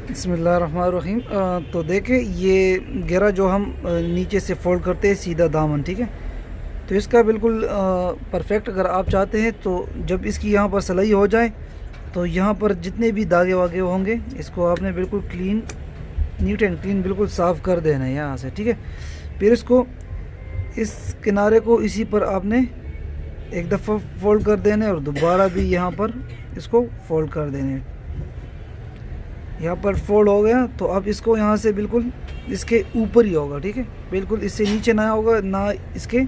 बिस्मिल्लाहिर्रहमानिर्रहीम। तो देखें ये घेरा जो हम नीचे से फोल्ड करते हैं सीधा दामन, ठीक है। तो इसका बिल्कुल परफेक्ट अगर आप चाहते हैं तो जब इसकी यहाँ पर सिलाई हो जाए तो यहाँ पर जितने भी धागे वागे होंगे इसको आपने बिल्कुल क्लीन, नीट एंड क्लीन बिल्कुल साफ़ कर देना है यहाँ से, ठीक है। फिर इसको इस किनारे को इसी पर आपने एक दफ़ा फोल्ड कर देना है और दोबारा भी यहाँ पर इसको फोल्ड कर देना है। यहाँ पर फोल्ड हो गया तो अब इसको यहाँ से बिल्कुल इसके ऊपर ही होगा, ठीक है। बिल्कुल इससे नीचे ना होगा ना इसके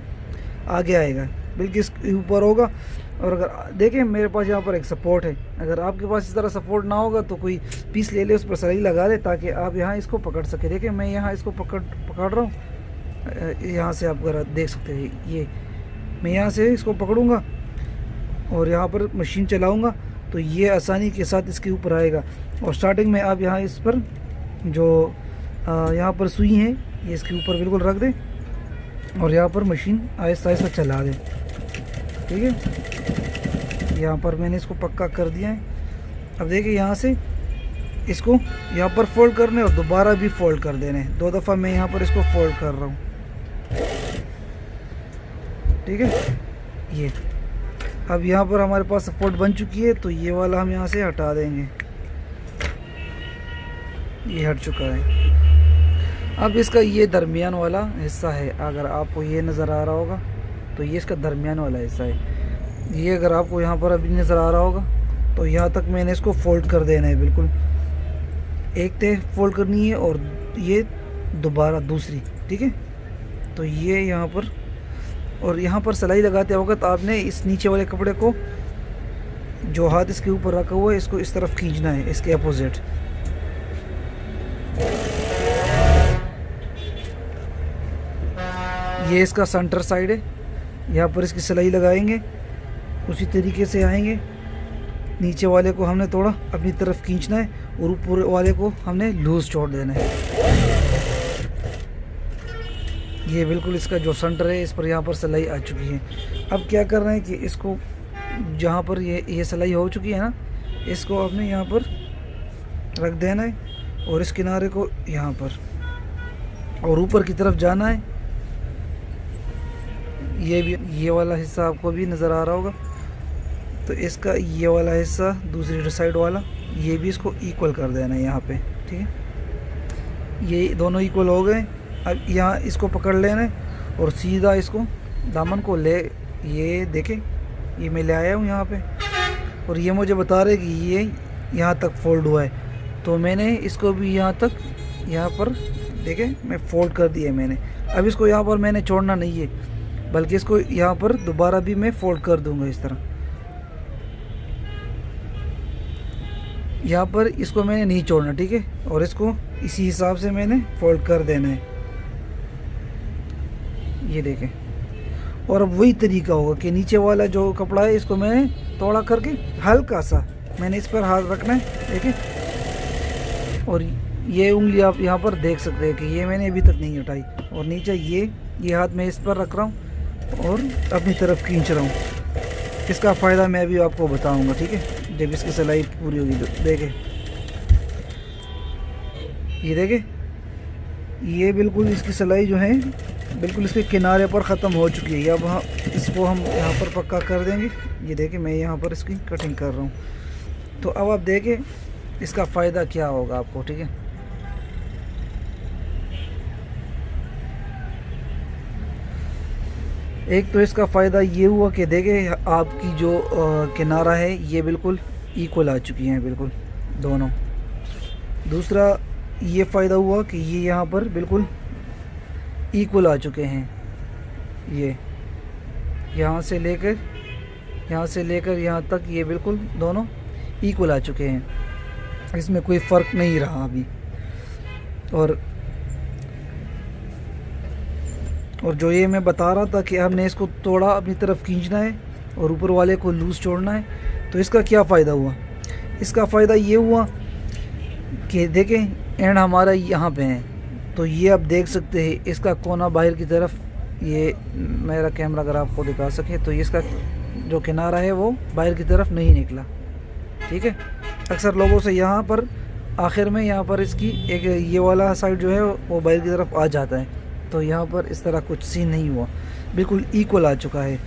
आगे आएगा, बिल्कुल इसके ऊपर होगा। और अगर देखें मेरे पास यहाँ पर एक सपोर्ट है, अगर आपके पास इस तरह सपोर्ट ना होगा तो कोई पीस ले ले, उस पर सिलाई लगा दे ताकि आप यहाँ इसको पकड़ सके। देखें मैं यहाँ इसको पकड़ रहा हूँ, यहाँ से आप अगर देख सकते हैं, ये मैं यहाँ से इसको पकड़ूँगा और यहाँ पर मशीन चलाऊँगा तो ये आसानी के साथ इसके ऊपर आएगा। और स्टार्टिंग में आप यहाँ इस पर जो यहाँ पर सुई है ये इसके ऊपर बिल्कुल रख दें और यहाँ पर मशीन आहिस्ता आहिस्ता चला दें, ठीक है। यहाँ पर मैंने इसको पक्का कर दिया है। अब देखिए यहाँ से इसको यहाँ पर फोल्ड करने और दोबारा भी फोल्ड कर देने, 2 दफ़ा मैं यहाँ पर इसको फोल्ड कर रहा हूँ, ठीक है। ये अब यहाँ पर हमारे पास सपोर्ट बन चुकी है तो ये वाला हम यहाँ से हटा देंगे, ये हट चुका है। अब इसका ये दरमियान वाला हिस्सा है, अगर आपको ये नज़र आ रहा होगा तो ये इसका दरमियान वाला हिस्सा है। ये अगर आपको यहाँ पर अभी नज़र आ रहा होगा तो यहाँ तक मैंने इसको फोल्ड कर देना है, बिल्कुल एक तह फोल्ड करनी है और ये दोबारा दूसरी, ठीक है। तो ये यहाँ पर, और यहाँ पर सिलाई लगाते वक्त आपने इस नीचे वाले कपड़े को जो हाथ इसके ऊपर रखा हुआ है इसको इस तरफ खींचना है, इसके अपोजिट। ये इसका सेंटर साइड है, यहाँ पर इसकी सिलाई लगाएंगे, उसी तरीके से आएंगे। नीचे वाले को हमने थोड़ा अपनी तरफ खींचना है और ऊपर वाले को हमने लूज़ छोड़ देना है। ये बिल्कुल इसका जो सेंटर है इस पर यहाँ पर सिलाई आ चुकी है। अब क्या कर रहे हैं कि इसको जहाँ पर ये सिलाई हो चुकी है ना, इसको आपने यहाँ पर रख देना है और इस किनारे को यहाँ पर और ऊपर की तरफ जाना है। ये वाला हिस्सा आपको भी नज़र आ रहा होगा, तो इसका ये वाला हिस्सा दूसरी साइड वाला ये भी इसको इक्वल कर देना है यहाँ पे, ठीक है। ये दोनों इक्वल हो गए। अब यहाँ इसको पकड़ लेना है और सीधा इसको दामन को ले, ये देखें ये मैं ले आया हूँ यहाँ पे और ये मुझे बता रहे कि ये यहाँ तक फोल्ड हुआ है, तो मैंने इसको भी यहाँ तक यहाँ पर देखें मैं फोल्ड कर दिया मैंने। अब इसको यहाँ पर मैंने छोड़ना नहीं है, बल्कि इसको यहाँ पर दोबारा भी मैं फोल्ड कर दूँगा इस तरह। यहाँ पर इसको मैंने नहीं छोड़ना, ठीक है, और इसको इसी हिसाब से मैंने फोल्ड कर देना है, ये देखें। और अब वही तरीका होगा कि नीचे वाला जो कपड़ा है इसको मैंने थोड़ा करके हल्का सा मैंने इस पर हाथ रखना है, देखें। और ये उंगली आप यहाँ पर देख सकते हैं कि ये मैंने अभी तक नहीं उठाई और नीचे ये हाथ मैं इस पर रख रहा हूँ और अपनी तरफ खींच रहा हूँ। इसका फ़ायदा मैं अभी आपको बताऊँगा, ठीक है, जब इसकी सिलाई पूरी होगी। तो देखें ये देखें ये बिल्कुल इसकी सिलाई जो है बिल्कुल इसके किनारे पर ख़त्म हो चुकी है। अब वहाँ इसको हम यहाँ पर पक्का कर देंगे। ये देखें मैं यहाँ पर इसकी कटिंग कर रहा हूँ। तो अब आप देखें इसका फ़ायदा क्या होगा आपको, ठीक है। एक तो इसका फ़ायदा ये हुआ कि देखें आपकी जो किनारा है ये बिल्कुल इक्वल आ चुकी हैं, बिल्कुल दोनों। दूसरा ये फ़ायदा हुआ कि ये यहाँ पर बिल्कुल इक्वल आ चुके हैं। ये यहाँ से लेकर यहाँ तक ये बिल्कुल दोनों इक्वल आ चुके हैं, इसमें कोई फ़र्क नहीं रहा अभी। और जो ये मैं बता रहा था कि हमने इसको थोड़ा अपनी तरफ खींचना है और ऊपर वाले को लूज़ छोड़ना है, तो इसका क्या फ़ायदा हुआ? इसका फ़ायदा ये हुआ कि देखें एंड हमारा यहाँ पे है, तो ये आप देख सकते हैं इसका कोना बाहर की तरफ, ये मेरा कैमरा अगर आपको दिखा सके तो इसका जो किनारा है वो बाहर की तरफ नहीं निकला, ठीक है। अक्सर लोगों से यहाँ पर आखिर में यहाँ पर इसकी एक ये वाला साइड जो है वो बाहर की तरफ आ जाता है। तो यहाँ पर इस तरह कुछ सीन नहीं हुआ, बिल्कुल इक्वल आ चुका है।